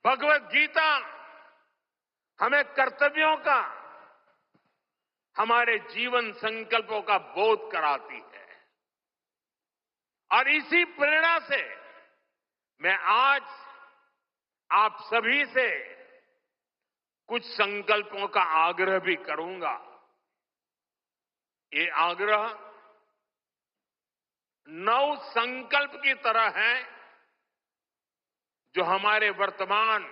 भगवत गीता हमें कर्तव्यों का, हमारे जीवन संकल्पों का बोध कराती है। और इसी प्रेरणा से मैं आज आप सभी से कुछ संकल्पों का आग्रह भी करूंगा। ये आग्रह नव संकल्प की तरह है जो हमारे वर्तमान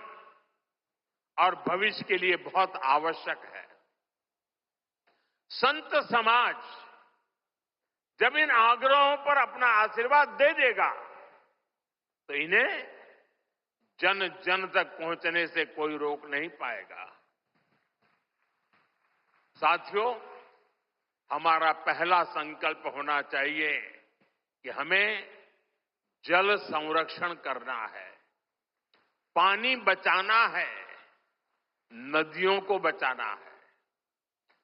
और भविष्य के लिए बहुत आवश्यक है। संत समाज जब इन आग्रहों पर अपना आशीर्वाद दे देगा तो इन्हें जन जन तक पहुंचने से कोई रोक नहीं पाएगा। साथियों, हमारा पहला संकल्प होना चाहिए कि हमें जल संरक्षण करना है, पानी बचाना है, नदियों को बचाना है।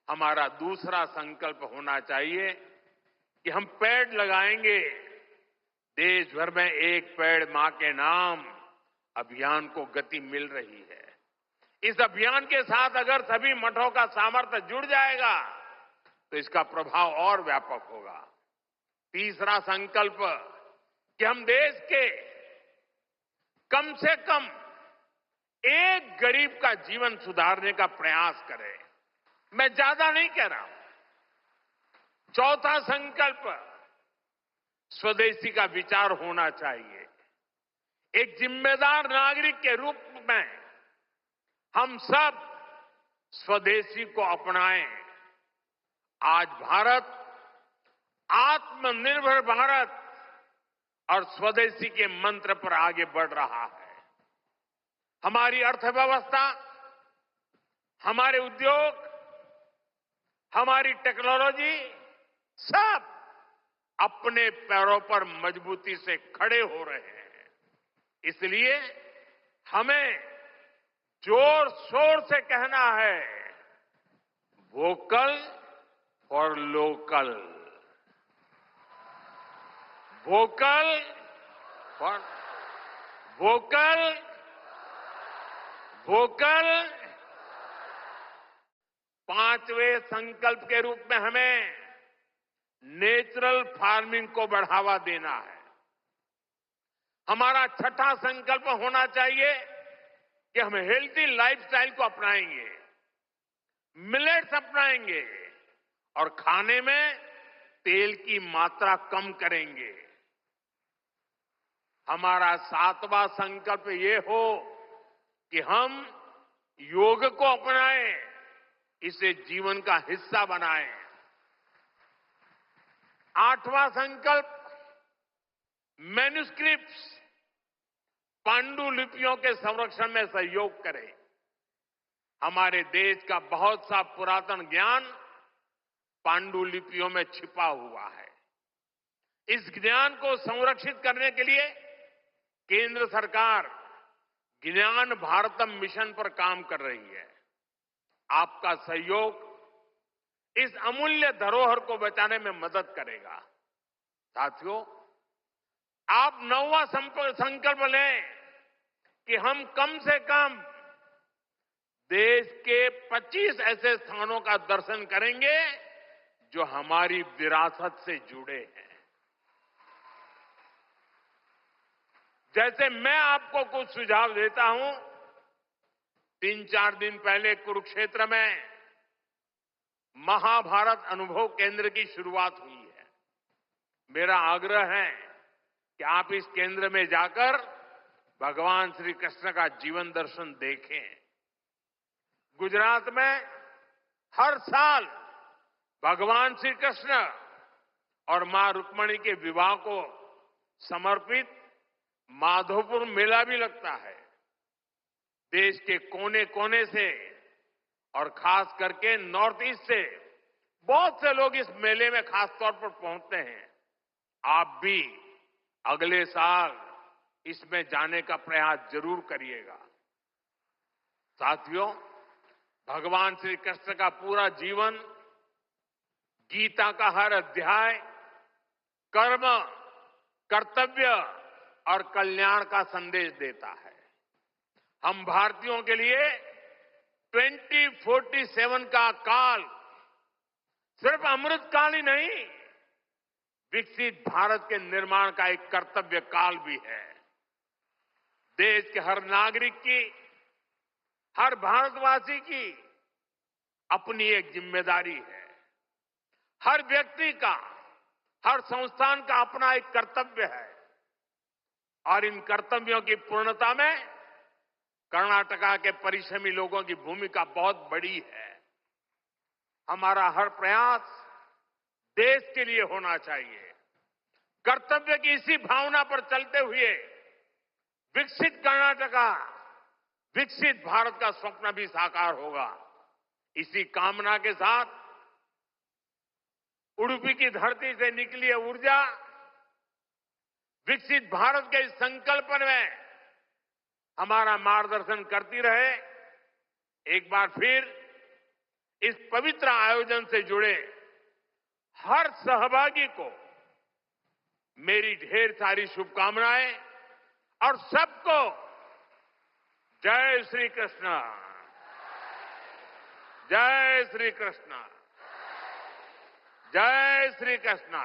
हमारा दूसरा संकल्प होना चाहिए कि हम पेड़ लगाएंगे। देश भर में एक पेड़ मां के नाम अभियान को गति मिल रही है। इस अभियान के साथ अगर सभी मठों का सामर्थ्य जुड़ जाएगा तो इसका प्रभाव और व्यापक होगा। तीसरा संकल्प कि हम देश के कम से कम एक गरीब का जीवन सुधारने का प्रयास करें। मैं ज्यादा नहीं कह रहा हूं। चौथा संकल्प स्वदेशी का विचार होना चाहिए। एक जिम्मेदार नागरिक के रूप में हम सब स्वदेशी को अपनाएं। आज भारत आत्मनिर्भर भारत और स्वदेशी के मंत्र पर आगे बढ़ रहा है। हमारी अर्थव्यवस्था, हमारे उद्योग, हमारी टेक्नोलॉजी सब अपने पैरों पर मजबूती से खड़े हो रहे हैं। इसलिए हमें जोर शोर से कहना है, vocal for local, vocal for vocal, vocal. पांचवें संकल्प के रूप में हमें नेचुरल फार्मिंग को बढ़ावा देना है। हमारा छठा संकल्प होना चाहिए कि हम हेल्थी लाइफस्टाइल को अपनाएंगे, मिलेट्स अपनाएंगे और खाने में तेल की मात्रा कम करेंगे। हमारा सातवां संकल्प ये हो कि हम योग को अपनाएं, इसे जीवन का हिस्सा बनाएं। आठवां संकल्प मैन्युस्क्रिप्ट्स, पांडुलिपियों के संरक्षण में सहयोग करें। हमारे देश का बहुत सा पुरातन ज्ञान पांडुलिपियों में छिपा हुआ है। इस ज्ञान को संरक्षित करने के लिए केंद्र सरकार ज्ञान भारतम मिशन पर काम कर रही है। आपका सहयोग इस अमूल्य धरोहर को बचाने में मदद करेगा। साथियों, आप नौवां संकल्प लें कि हम कम से कम देश के 25 ऐसे स्थानों का दर्शन करेंगे जो हमारी विरासत से जुड़े हैं। जैसे मैं आपको कुछ सुझाव देता हूं, 3-4 दिन पहले कुरुक्षेत्र में महाभारत अनुभव केंद्र की शुरुआत हुई है। मेरा आग्रह है कि आप इस केंद्र में जाकर भगवान श्री कृष्ण का जीवन दर्शन देखें। गुजरात में हर साल भगवान श्री कृष्ण और मां रुक्मणी के विवाह को समर्पित माधोपुर मेला भी लगता है। देश के कोने कोने से और खास करके नॉर्थ ईस्ट से बहुत से लोग इस मेले में खास तौर पर पहुंचते हैं। आप भी अगले साल इसमें जाने का प्रयास जरूर करिएगा। साथियों, भगवान श्री कृष्ण का पूरा जीवन, गीता का हर अध्याय कर्म, कर्तव्य और कल्याण का संदेश देता है। हम भारतीयों के लिए 2047 का काल सिर्फ अमृत काल ही नहीं, विकसित भारत के निर्माण का एक कर्तव्य काल भी है। देश के हर नागरिक की, हर भारतवासी की अपनी एक जिम्मेदारी है। हर व्यक्ति का, हर संस्थान का अपना एक कर्तव्य है और इन कर्तव्यों की पूर्णता में कर्नाटका के परिश्रमी लोगों की भूमिका बहुत बड़ी है। हमारा हर प्रयास देश के लिए होना चाहिए। कर्तव्य की इसी भावना पर चलते हुए विकसित कर्नाटका, विकसित भारत का स्वप्न भी साकार होगा। इसी कामना के साथ उडुपी की धरती से निकली है ऊर्जा विकसित भारत के इस संकल्प में हमारा मार्गदर्शन करती रहे। एक बार फिर इस पवित्र आयोजन से जुड़े हर सहभागी को मेरी ढेर सारी शुभकामनाएं और सबको जय श्री कृष्ण, जय श्री कृष्ण, जय श्री कृष्ण।